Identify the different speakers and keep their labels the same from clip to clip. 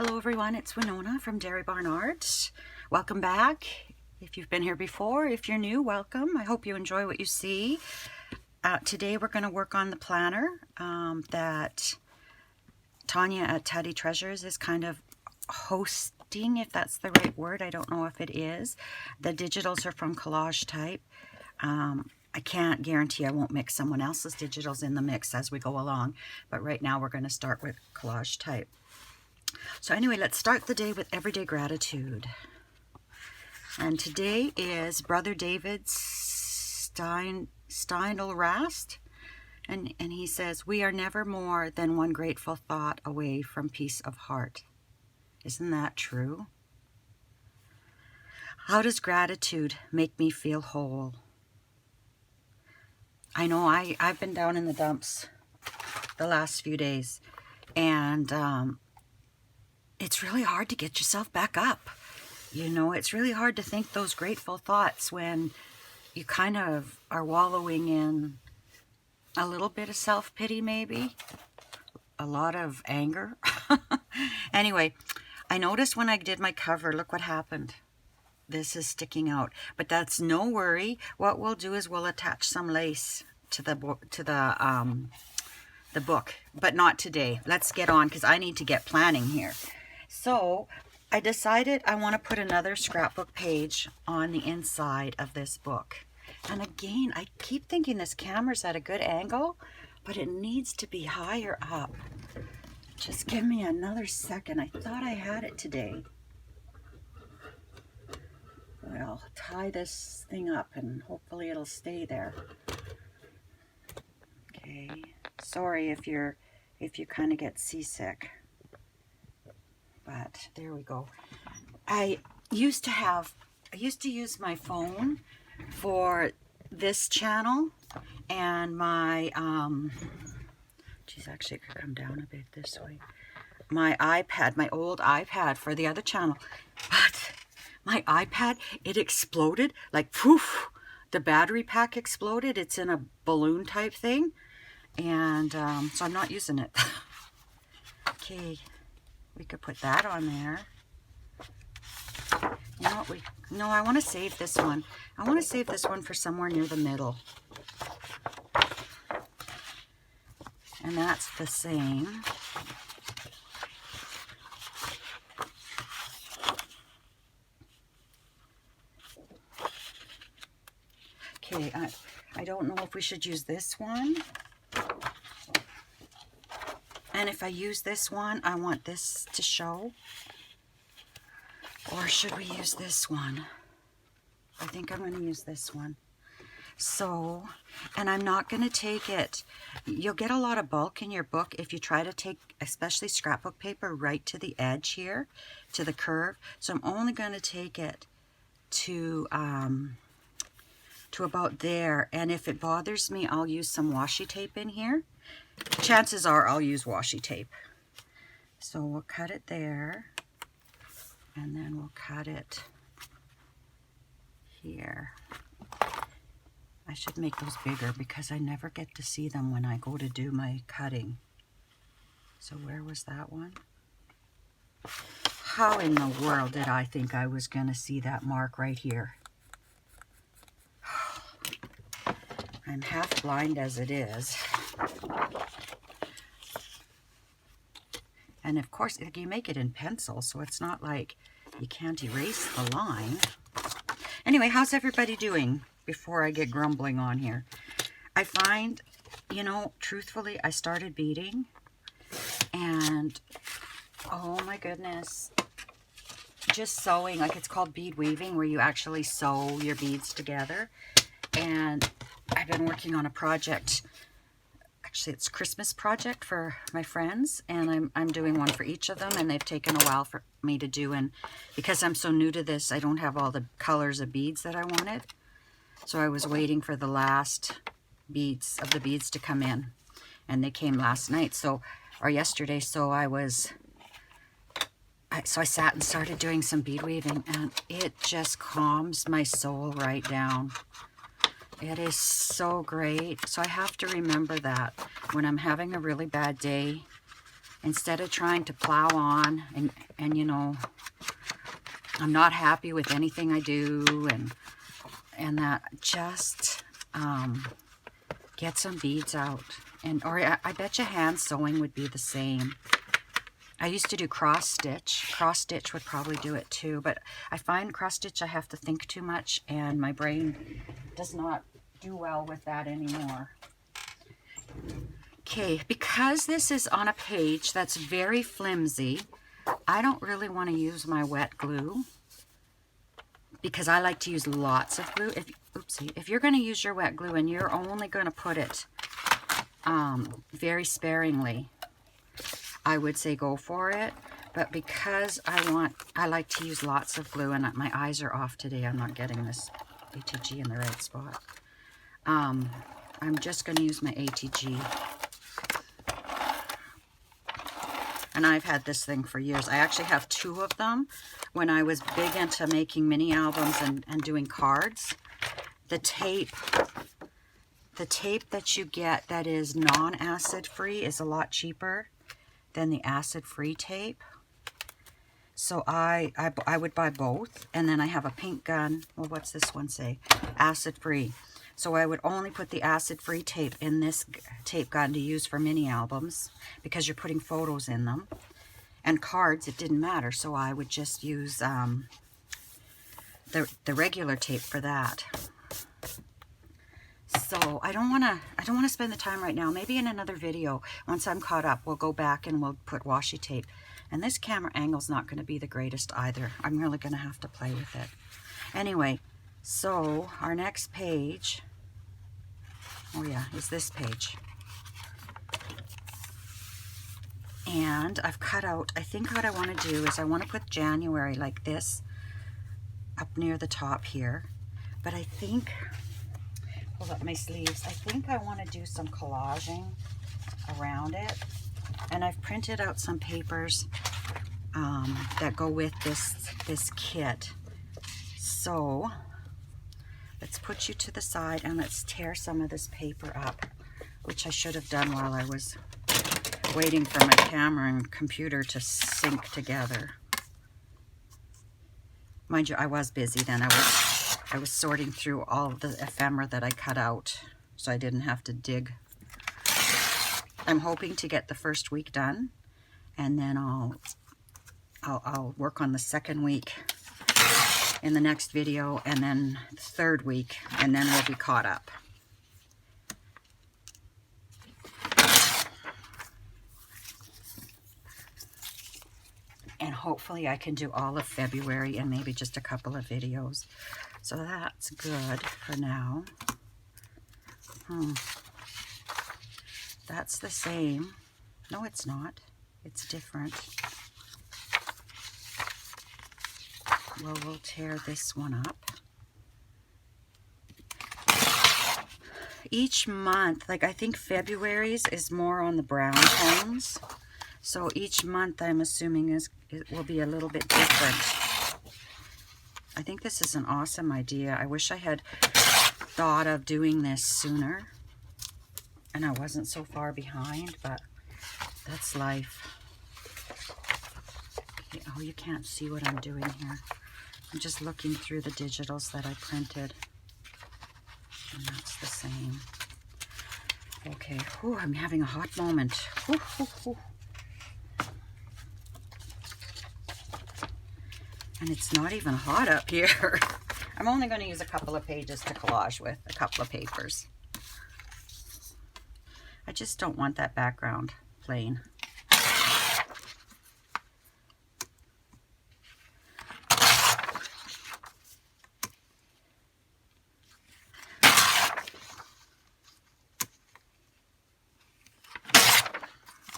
Speaker 1: Hello everyone, it's Winona from Dairy Barn Art. Welcome back. If you've been here before, if you're new, welcome. I hope you enjoy what you see. Today we're going to work on the planner that Tania at Tatty Treasures is kind of hosting, if that's the right word. I don't know if it is. The digitals are from Collage Type. I can't guarantee I won't mix someone else's digitals in the mix as we go along, but right now we're going to start with Collage Type. So anyway, let's start the day with everyday gratitude. And today is Brother David's Steinl-Rast. And he says, we are never more than one grateful thought away from peace of heart. Isn't that true? How does gratitude make me feel whole? I know I've been down in the dumps the last few days. And it's really hard to get yourself back up. You know, it's really hard to think those grateful thoughts when you kind of are wallowing in a little bit of self-pity, maybe a lot of anger. Anyway, I noticed when I did my cover, look what happened. This is sticking out, but that's no worry. What we'll do is we'll attach some lace to the book, but not today. Let's get on because I need to get planning here. So I decided I want to put another scrapbook page on the inside of this book. And again, I keep thinking this camera's at a good angle, but it needs to be higher up. Just give me another second. I thought I had it today. I'll tie this thing up and hopefully it'll stay there. Okay. Sorry if you kind of get seasick. But there we go. I used to use my phone for this channel and my geez, actually it could come down a bit this way. My iPad, my old iPad for the other channel. But my iPad, it exploded, like poof, the battery pack exploded. It's in a balloon type thing. And so I'm not using it. Okay. We could put that on there. You know what? No, I want to save this one. I want to save this one for somewhere near the middle. And that's the same. Okay, I don't know if we should use this one. And if I use this one, I want this to show. Or should we use this one? I think I'm going to use this one. So, and I'm not going to take it. You'll get a lot of bulk in your book if you try to take, especially scrapbook paper, right to the edge here, to the curve. So I'm only going to take it to about there. And if it bothers me, I'll use some washi tape in here. Chances are I'll use washi tape. So we'll cut it there. And then we'll cut it here. I should make those bigger because I never get to see them when I go to do my cutting. So where was that one? How in the world did I think I was going to see that mark right here? I'm half blind as it is. And of course, you make it in pencil, so it's not like you can't erase the line. Anyway, how's everybody doing before I get grumbling on here? I find, you know, truthfully, I started beading. And, oh my goodness, just sewing, like it's called bead weaving, where you actually sew your beads together. And I've been working on a project. Actually, it's a Christmas project for my friends, and I'm doing one for each of them, and they've taken a while for me to do, and because I'm so new to this, I don't have all the colors of beads that I wanted, so I was waiting for the last beads to come in, and they came last night, or yesterday, so I sat and started doing some bead weaving, and it just calms my soul right down. It is so great. So I have to remember that when I'm having a really bad day, instead of trying to plow on and you know, I'm not happy with anything I do and that, just get some beads out. And or I bet you hand sewing would be the same. I used to do cross stitch. Cross stitch would probably do it too, but I find cross stitch I have to think too much and my brain does not do well with that anymore. Okay, because this is on a page that's very flimsy, I don't really want to use my wet glue because I like to use lots of glue. If you're going to use your wet glue and you're only going to put it very sparingly, I would say go for it. But because I like to use lots of glue, and my eyes are off today, I'm not getting this ATG in the right spot. I'm just going to use my ATG. And I've had this thing for years. I actually have 2 of them. When I was big into making mini albums and doing cards, the tape that you get that is non-acid free is a lot cheaper than the acid free tape. So I would buy both. And then I have a pink gun. Well, what's this one say? Acid free. So I would only put the acid-free tape in this tape gun to use for mini albums because you're putting photos in them. And cards, it didn't matter, so I would just use the regular tape for that. So I don't want to spend the time right now. Maybe in another video, once I'm caught up, we'll go back and we'll put washi tape. And this camera angle's not going to be the greatest either. I'm really going to have to play with it. Anyway, so our next page, oh yeah, is this page. And I've cut out, I think what I want to do is I want to put January like this up near the top here. But I think, pull up my sleeves, I think I want to do some collaging around it. And I've printed out some papers that go with this kit. So let's put you to the side and let's tear some of this paper up, which I should have done while I was waiting for my camera and computer to sync together. Mind you, I was busy then. I was sorting through all of the ephemera that I cut out, so I didn't have to dig. I'm hoping to get the first week done, and then I'll work on the second week in the next video, and then the third week, and then we'll be caught up. And hopefully I can do all of February and maybe just a couple of videos. So that's good for now. That's the same. No, it's not. It's different. Well, we'll tear this one up. Each month, like I think February's is more on the brown tones. So each month I'm assuming it will be a little bit different. I think this is an awesome idea. I wish I had thought of doing this sooner and I wasn't so far behind, but that's life. Okay, oh, you can't see what I'm doing here. I'm just looking through the digitals that I printed. And that's the same. Okay, whew, I'm having a hot moment. Whew, whew, whew. And it's not even hot up here. I'm only going to use a couple of pages to collage with, a couple of papers. I just don't want that background plain.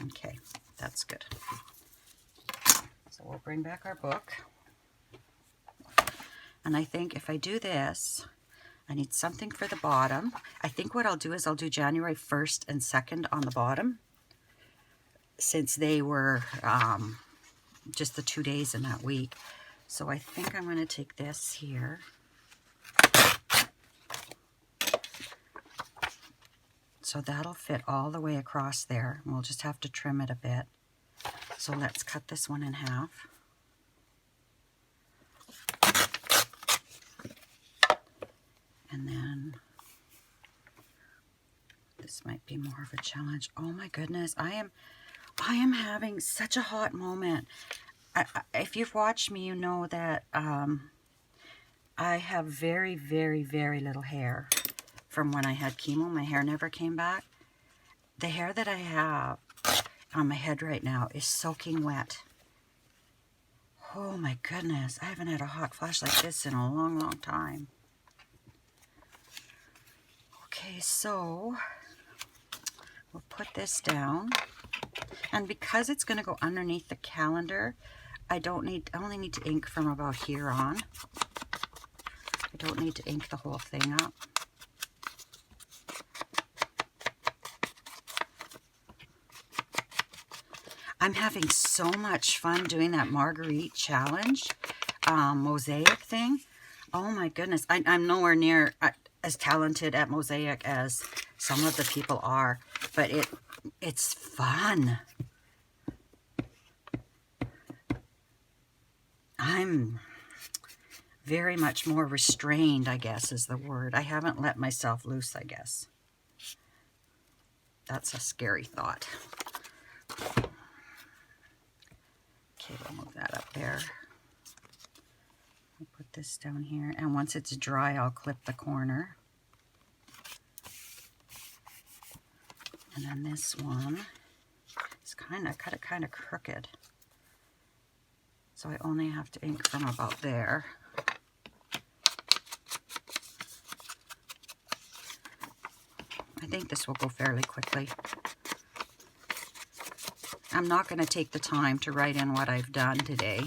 Speaker 1: Okay, that's good. So we'll bring back our book. And I think if I do this, I need something for the bottom. I think what I'll do is I'll do January 1st and 2nd on the bottom, since they were just the 2 days in that week. So I think I'm going to take this here. So that'll fit all the way across there. We'll just have to trim it a bit. So let's cut this one in half. And then this might be more of a challenge. Oh my goodness, I am having such a hot moment. If you've watched me, you know that I have very, very, very little hair from when I had chemo. My hair never came back. The hair that I have on my head right now is soaking wet. Oh my goodness, I haven't had a hot flash like this in a long, long time. Okay, so we'll put this down. And because it's going to go underneath the calendar, I only need to ink from about here on. I don't need to ink the whole thing up. I'm having so much fun doing that Marguerite challenge mosaic thing. Oh my goodness. I'm nowhere near as talented at mosaic as some of the people are, but it's fun. I'm very much more restrained, I guess is the word. I haven't let myself loose, I guess. That's a scary thought. Okay, we'll move that up there. I'll put this down here, and once it's dry, I'll clip the corner. And then this one is cut it kind of crooked. So I only have to ink from about there. I think this will go fairly quickly. I'm not going to take the time to write in what I've done today.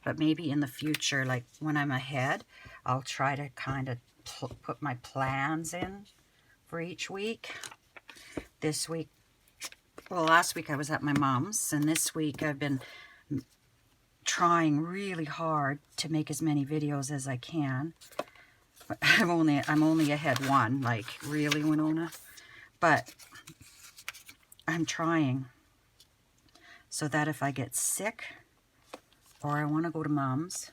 Speaker 1: But maybe in the future, like when I'm ahead, I'll try to kind of put my plans in for each week. This week, well, last week I was at my mom's, and this week I've been trying really hard to make as many videos as I can. I'm only ahead one, like really, Winona, but I'm trying so that if I get sick or I want to go to mom's,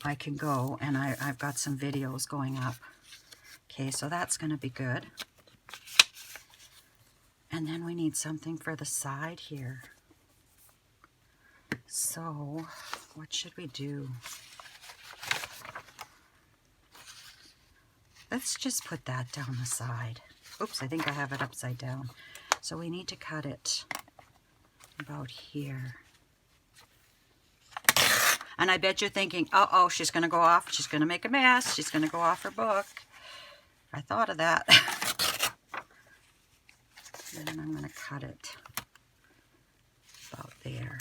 Speaker 1: I can go, and I've got some videos going up. Okay, so that's going to be good. And then we need something for the side here. So what should we do? Let's just put that down the side. Oops, I think I have it upside down. So we need to cut it about here. And I bet you're thinking, uh-oh, she's going to go off. She's going to make a mess. She's going to go off her book. I thought of that. And then I'm going to cut it about there.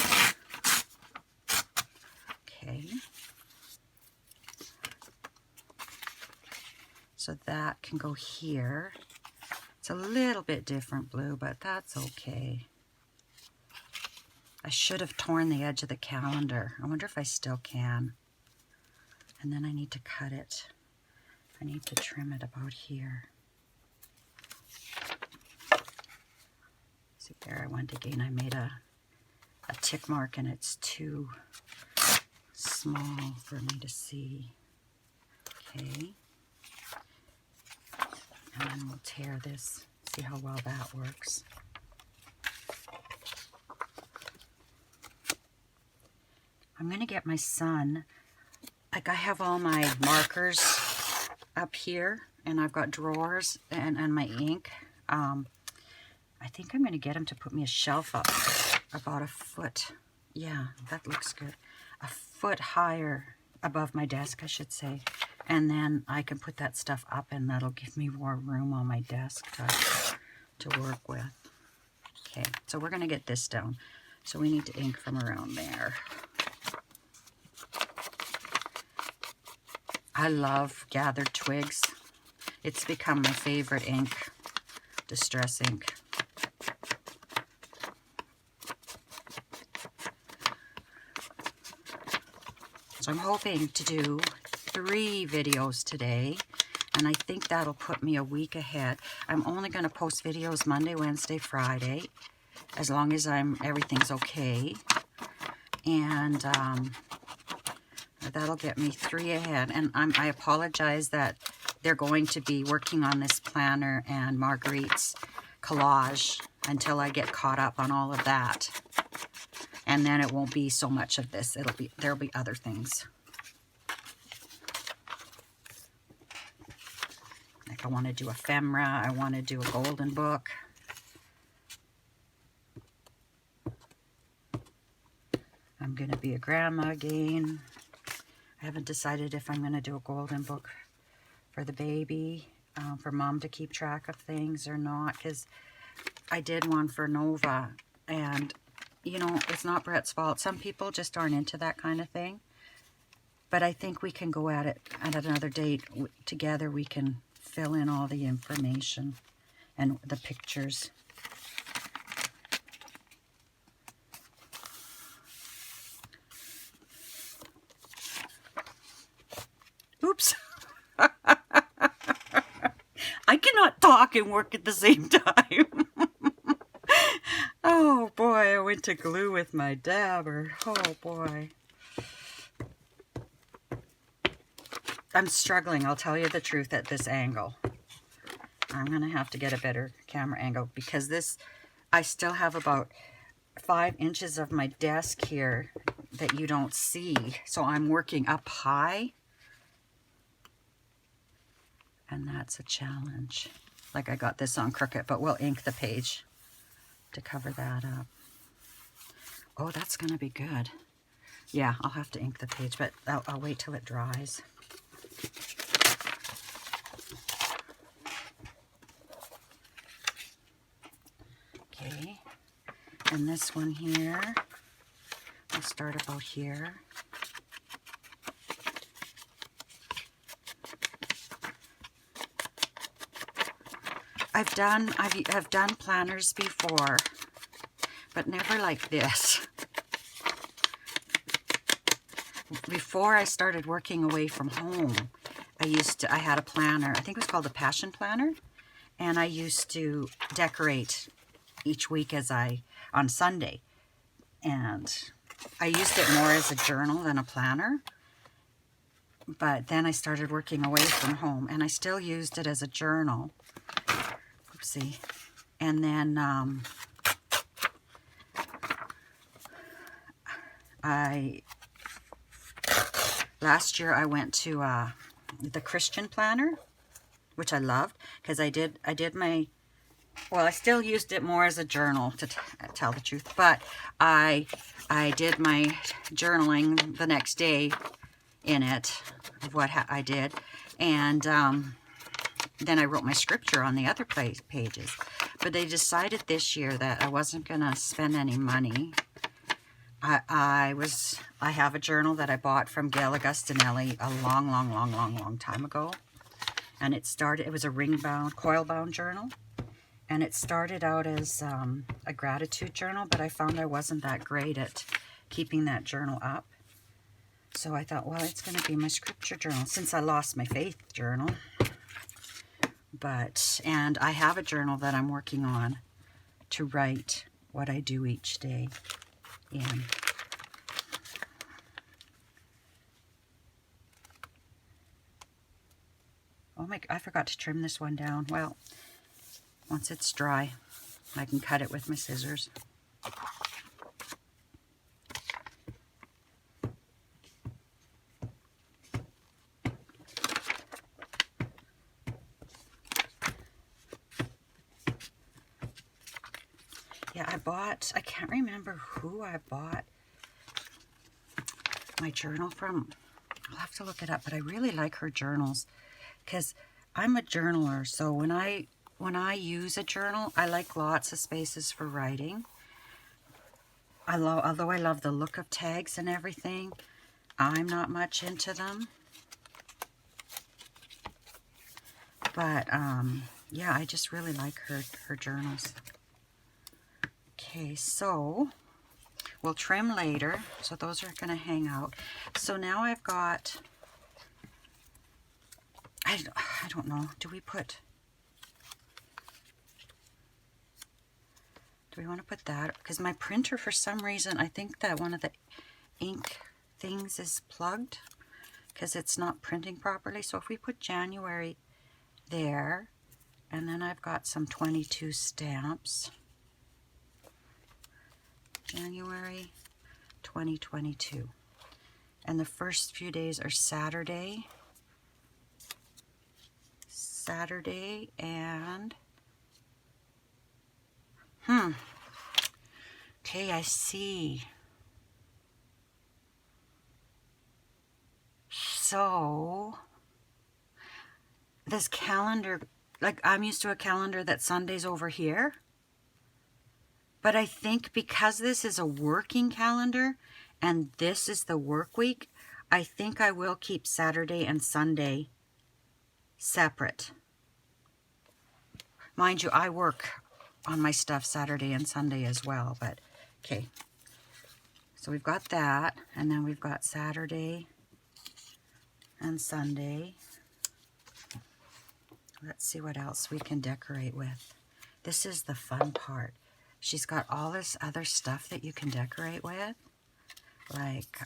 Speaker 1: Okay. So that can go here. It's a little bit different blue, but that's okay. I should have torn the edge of the calendar. I wonder if I still can. And then I need to cut it. I need to trim it about here. See, there I went again. I made a tick mark, and it's too small for me to see. Okay. And then we'll tear this, see how well that works. I'm going to get my son, like I have all my markers up here, and I've got drawers and my ink. I think I'm going to get him to put me a shelf up about a foot. Yeah, that looks good. A foot higher above my desk, I should say. And then I can put that stuff up, and that'll give me more room on my desk to work with. Okay, so we're going to get this down. So we need to ink from around there. I love gathered twigs. It's become my favorite ink, distress ink. So I'm hoping to do 3 videos today, and I think that'll put me a week ahead. I'm only going to post videos Monday, Wednesday, Friday, as long as everything's okay. And that'll get me 3 ahead. And I apologize that they're going to be working on this planner and Marguerite's collage until I get caught up on all of that. And then it won't be so much of this. There'll be other things. Like I want to do ephemera. I want to do a golden book. I'm going to be a grandma again. I haven't decided if I'm going to do a golden book for the baby, for mom to keep track of things or not, because I did one for Nova, and you know, it's not Brett's fault. Some people just aren't into that kind of thing, but I think we can go at it at another date. Together we can fill in all the information and the pictures. Oops. I cannot talk and work at the same time. Oh boy, I went to glue with my dabber. Oh boy. I'm struggling, I'll tell you the truth, at this angle. I'm going to have to get a better camera angle because this, I still have about 5 inches of my desk here that you don't see. So I'm working up high. And that's a challenge. Like I got this on crooked, but we'll ink the page to cover that up. Oh, that's going to be good. Yeah, I'll have to ink the page, but I'll wait till it dries. Okay, and this one here, I'll start about here. I've done planners before, but never like this. Before I started working away from home, I had a planner, I think it was called the Passion Planner, and I used to decorate each week on Sunday. And I used it more as a journal than a planner. But then I started working away from home, and I still used it as a journal. Oopsie. And then last year I went to the Christian planner, which I loved, because I did my, well, I still used it more as a journal, to tell the truth, but I did my journaling the next day in it of what I did, and then I wrote my scripture on the other pages. But they decided this year that I wasn't going to spend any money. I have a journal that I bought from Gail Augustinelli a long time ago. And it was a ring-bound, coil-bound journal. And it started out as a gratitude journal, but I found I wasn't that great at keeping that journal up. So I thought, well, it's going to be my scripture journal since I lost my faith journal. And I have a journal that I'm working on to write what I do each day in. Oh my, I forgot to trim this one down. Well, once it's dry, I can cut it with my scissors. Yeah, I can't remember who I bought my journal from. I'll have to look it up, but I really like her journals because I'm a journaler. So when I use a journal, I like lots of spaces for writing. Although I love the look of tags and everything, I'm not much into them. But yeah, I just really like her journals. Okay, so we'll trim later. So those are going to hang out. So now I've got, I don't know, do Do we want to put that? Because my printer, for some reason, I think that one of the ink things is plugged because it's not printing properly. So if we put January there, and then I've got some 22 stamps. January 2022. And the first few days are Saturday. Saturday and... Okay, I see. So, this calendar, like I'm used to a calendar that Sunday's over here. But I think because this is a working calendar and this is the work week, I think I will keep Saturday and Sunday separate. Mind you, I work on my stuff Saturday and Sunday as well, but okay. So we've got that, and then we've got Saturday and Sunday. Let's see what else we can decorate with. This is the fun part. She's got all this other stuff that you can decorate with. Like,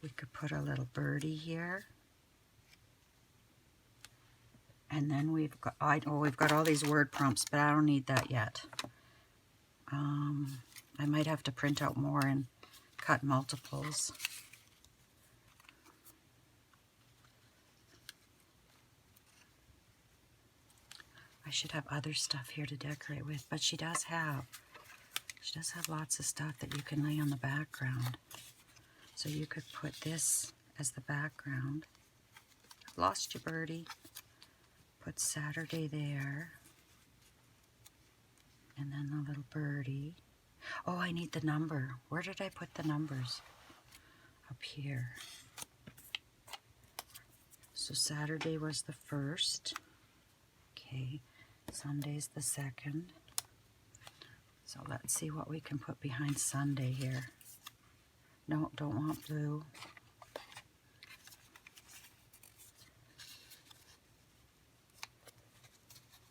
Speaker 1: we could put a little birdie here. And then we've got, we've got all these word prompts, but I don't need that yet. I might have to print out more and cut multiples. I should have other stuff here to decorate with, but she does have lots of stuff that you can lay on the background. So you could put this as the background. Lost you, birdie. Put Saturday there. And then the little birdie. Oh, I need the number. Where did I put the numbers? Up here. So Saturday was the 1st. Okay. Sunday's the 2nd. So let's see what we can put behind Sunday here. No, don't want blue.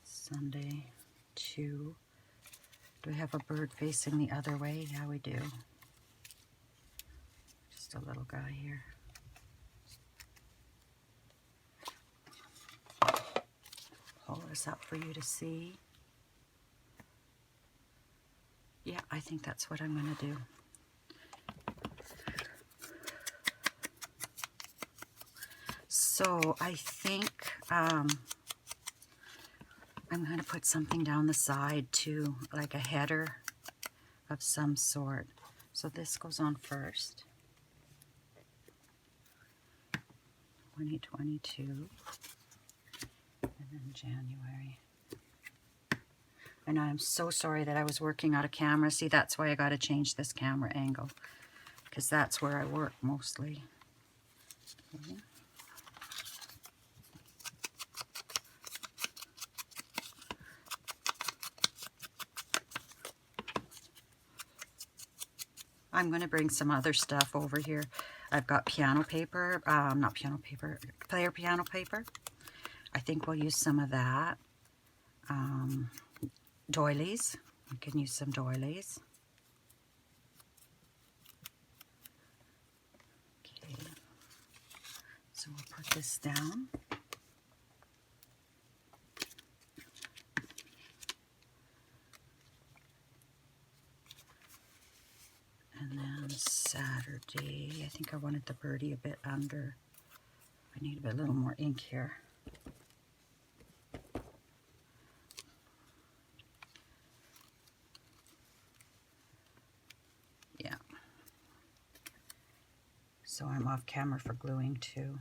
Speaker 1: Sunday 2. Do we have a bird facing the other way? Yeah, we do. Just a little guy here. Pull this up for you to see. Yeah, I think that's what I'm going to do. So I think I'm going to put something down the side too, like a header of some sort. So this goes on first. 2022. And then January. And I'm so sorry that I was working out of camera. See, that's why I got to change this camera angle, because that's where I work mostly. Okay. I'm going to bring some other stuff over here. I've got piano paper, not piano paper, player piano paper. I think we'll use some of that. Doilies. We can use some doilies. Okay. So we'll put this down. And then Saturday, I think I wanted the birdie a bit under. I need a little more ink here. Yeah. So I'm off camera for gluing too.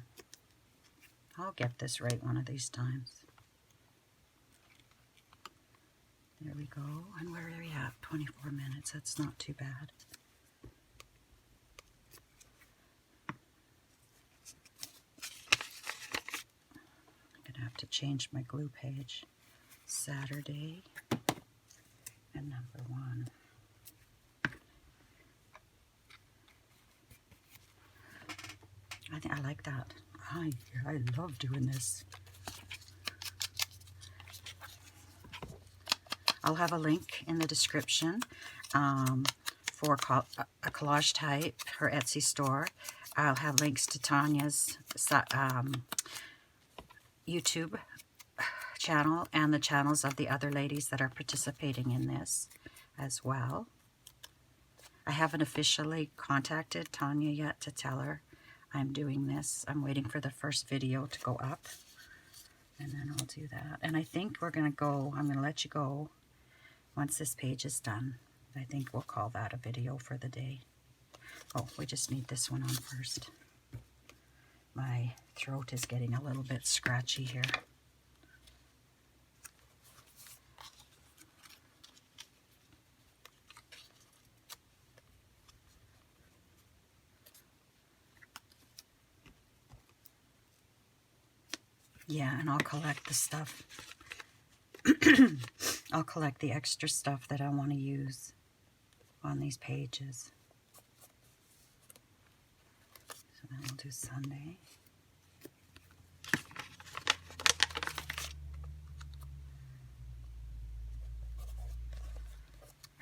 Speaker 1: I'll get this right one of these times. There we go. And where are we at? 24 minutes. That's not too bad. Have to change my glue page. Saturday and number 1. I think I like that. I love doing this. I'll have a link in the description for a collage type, her Etsy store. I'll have links to Tania's YouTube channel and the channels of the other ladies that are participating in this as well. I haven't officially contacted Tania yet to tell her I'm doing this. I'm waiting for the first video to go up, and then I'll do that. And I think we're going to go, I'm going to let you go once this page is done. I think we'll call that a video for the day. Oh, we just need this one on first. My throat is getting a little bit scratchy here. Yeah, and I'll collect the stuff. I'll collect the extra stuff that I want to use on these pages. So then we'll do Sunday.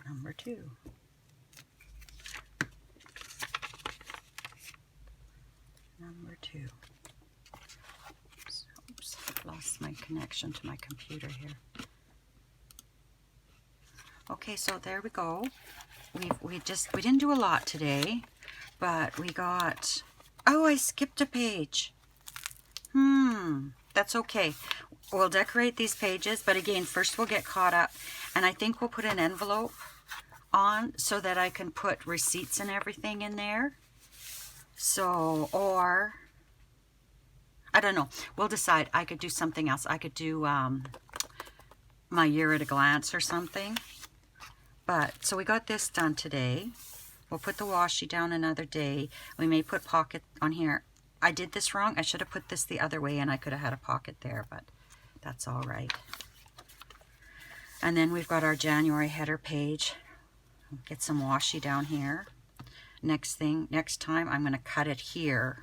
Speaker 1: Number 2. Number 2. Oops, lost my connection to my computer here. Okay, so there we go. We didn't do a lot today, but we got, oh, I skipped a page. That's okay. We'll decorate these pages, but again, first we'll get caught up, and I think we'll put an envelope on so that I can put receipts and everything in there. So, or I don't know. We'll decide. I could do something else. I could do my year at a glance or something. But, so we got this done today. We'll put the washi down another day. We may put pocket on here. I did this wrong. I should have put this the other way and I could have had a pocket there, but that's all right. And then we've got our January header page. Get some washi down here. Next time I'm going to cut it here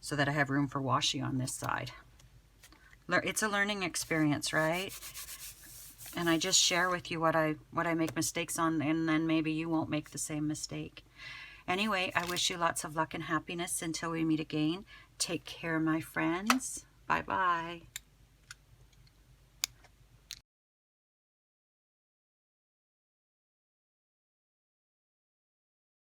Speaker 1: so that I have room for washi on this side. It's a learning experience, right? And I just share with you what I make mistakes on, and then maybe you won't make the same mistake. Anyway, I wish you lots of luck and happiness until we meet again. Take care, my friends. Bye-bye.